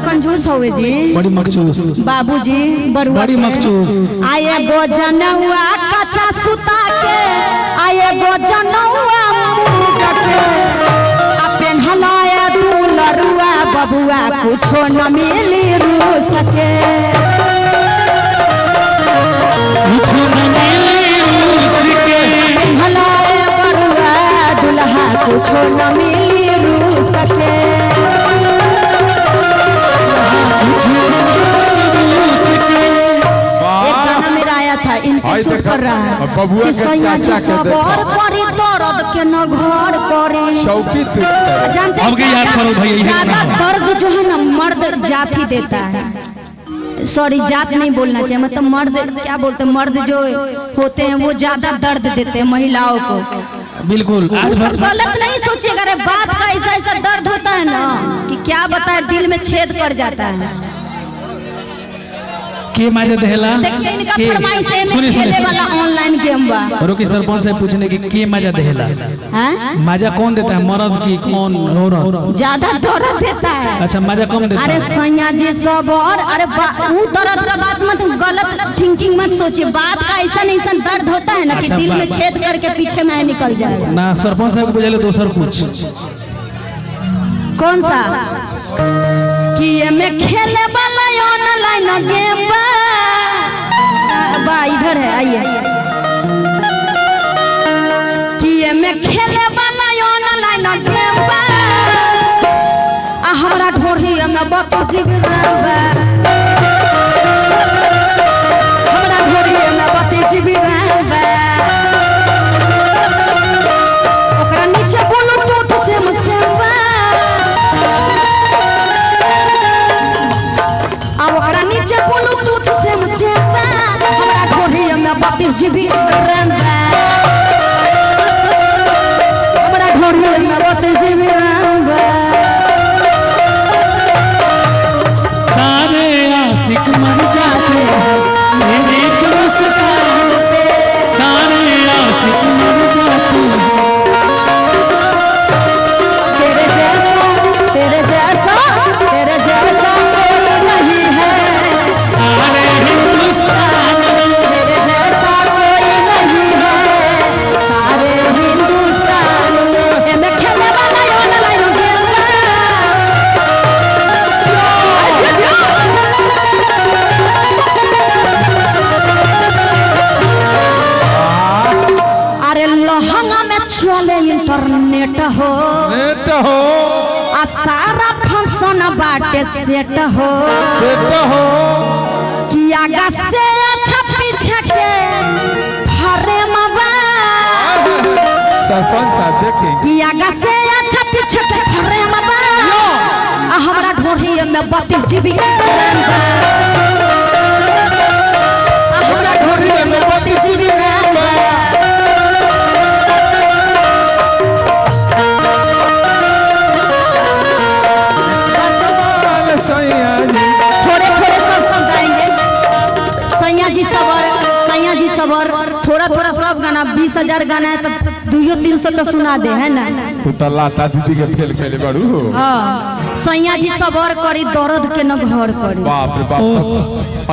कंजूस होवे जी, बड़ी मखचूस बाबूजी बरुआ बड़ी मखचूस। आए गो जनौआ कच्चा सुता के, आए गो जनौआ मुंह के, आ पेन्हलाए दुलरुआ बबुआ कुछो न मिली रू सके, कुछो न मिली रू सके, पेन्हलाए बरुआ दुल्हा कुछो न मिली रू सके। सूट कर रहा है कि सैया जी सबर करी दर्द के न घर करे, जानते हैं ज्यादा दर्द जो है ना मर्द जात ही देता है, सॉरी जात नहीं बोलना चाहिए, मतलब मर्द क्या बोलते हैं, मर्द जो होते हैं वो ज्यादा दर्द देते हैं महिलाओं को। बिल्कुल गलत नहीं सोचिएगा, अरे बात का ऐसा ऐसा दर्द होता है ना कि क्या बताए, दिल में छेद कर जाता है। के माजा देहला देखिए इनका फरमाइश है में खेलने वाला ऑनलाइन गेम बा। रुकी सरपंच से पूछने की के माजा देहला, हैं माजा कौन देता है, मर्द की कौन औरत? ज्यादा दर्द देता है। अच्छा माजा कम देता है। अरे सैया जी सबर, अरे वो दर्द का बात मत, गलत थिंकिंग मत सोचिए, बात का ऐसा ऐसा दर्द होता है ना कि दिल में छेद करके पीछे में निकल जाए ना। सरपंच साहब को बुझाले दोसर कुछ। कौन सा कि ये में खेले वाला ऑनलाइन गेम बा, इधर है आइए, कि ये में खेले वाला ऑनलाइन गेम बा, आ हमरा ढोरी में 32 GB रैम बा, हमरा ढोरी में 32 GB रैम बा, ओकरा नीचे ब्लूटूथ से मसेवा, ओकरा नीचे ब्लूटूथ से मसेवा, हमरा ढोरी में 32 GB रैम बा, हमरा ढोरी में 32 GB रैम बा। सारे आशिक मर जाते मेरे मुस्कान पे, सारे आशिक मर जाते, तेरे जैसा तेरे जैसा तेरे जैसा कोई नहीं है सारे हिंदुस्तान में, मेरे जैसा कोई नहीं है सारे हिंदुस्तान में। एमे खेले वाला ऑनलाइन गेम बा, अरे लहंगा में चले इंटरनेट हो, आ सारा फंक्शन बाटे सेट हो, कि आगा से अच्छा पीछे के फ्रेम बा, सरपंच साहब देखें कि आगा से अच्छा पीछे के फ्रेम बा, आ हमरा ढोरी में 32 GB रैम बा, आ हमरा ढोरी में 32 GB रैम बा। थोड़े थोड़े सब समझाएंगे, सैया जी सबर, थोड़ा थोड़ा सब गाना 20,000 गाना है तो 200-300 तो सुना दे, है ना। तू तो लाता दीदी के फेल खेले बड़ू। हाँ सैया जी सबर करी दर्द के न घर करी। बाप रे बाप।